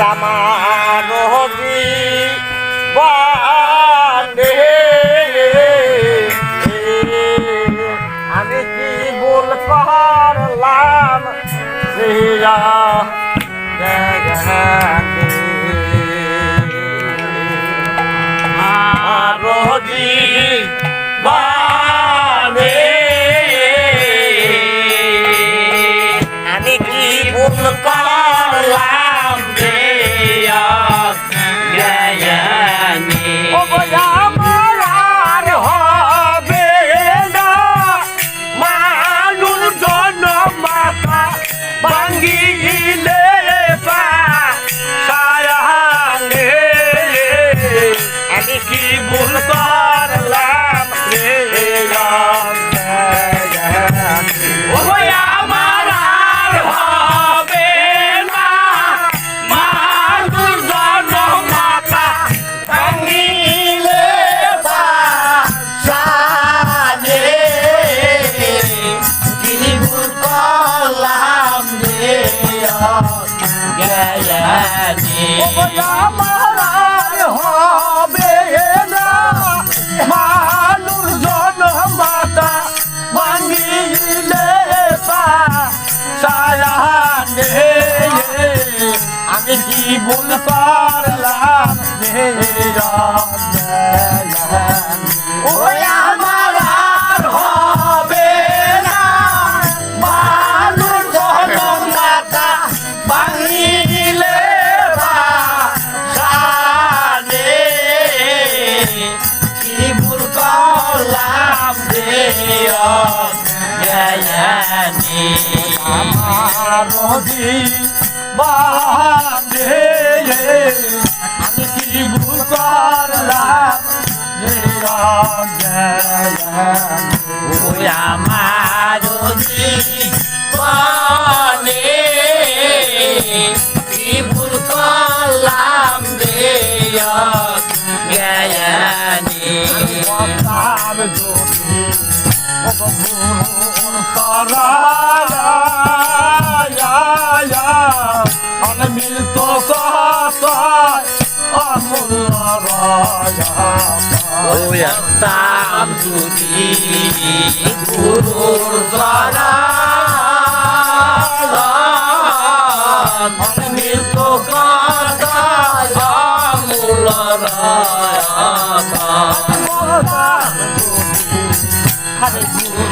আমার জীবনে আমি কি ভুল করলাম শ্রীয়া আমি কি ভুল করলাম আমি কি ভুল করলাম আমার আর হবে না মানুষ জনমাতা ভাঙিলে বাসালে কি ভুল করলাম রে আমার আর হবে না মানুষ জনমাতা ভাঙিলে বাসালে আমি কি ভুল করলাম রে ওই আমার আর হবে না মানুষ জনমাতা ভাঙিলে বাসালে কি ভুল করলাম রে আমার জীবনে আমি কি ভুল করলাম ওই আমার জীবনে কি ভুল করলাম রে মিলত তাম যদি গুরুর দ্বারা মিলত মূল মিলত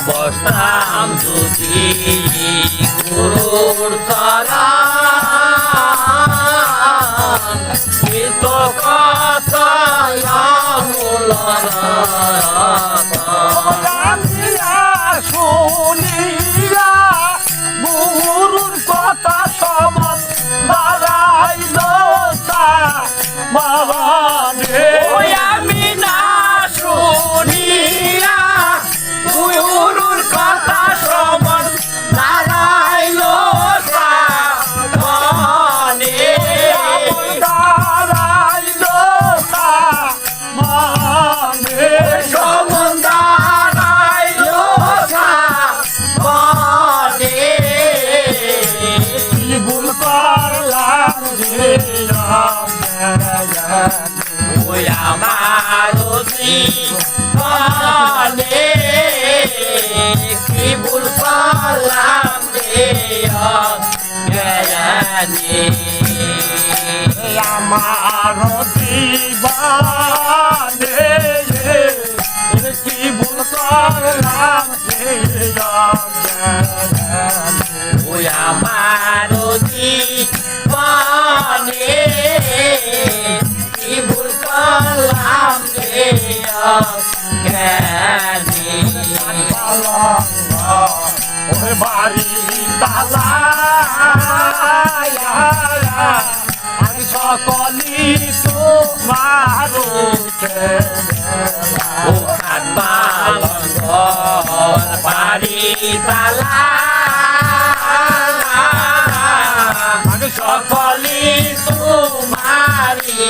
বসতাম যদি গুরুর তারা মিলত শুনিয়া গুরুর কথা সমান বাড়াইল বাবারে আমি না শুনিয়া গুরুর কথা সমান দাঁড়াইল মানে দাঁড়াইল মানে সমান দাঁড়াইল মানে কি ভুল করলাম রে ওই আমার জীবনে কি ভুল করলাম রে আমার জীবনে কি ভুল করলাম রে ওই আমার জীবনে কি ভুল করলাম রে ওরে বাড়ি তালা আমি সকলি তোমার বাড়ি তালা আমি সকলি তোমারি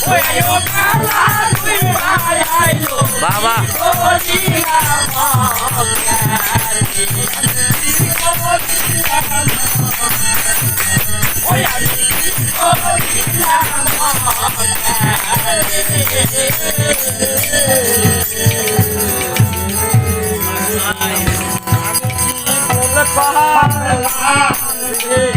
Oya yo kala, বল পারলাম রে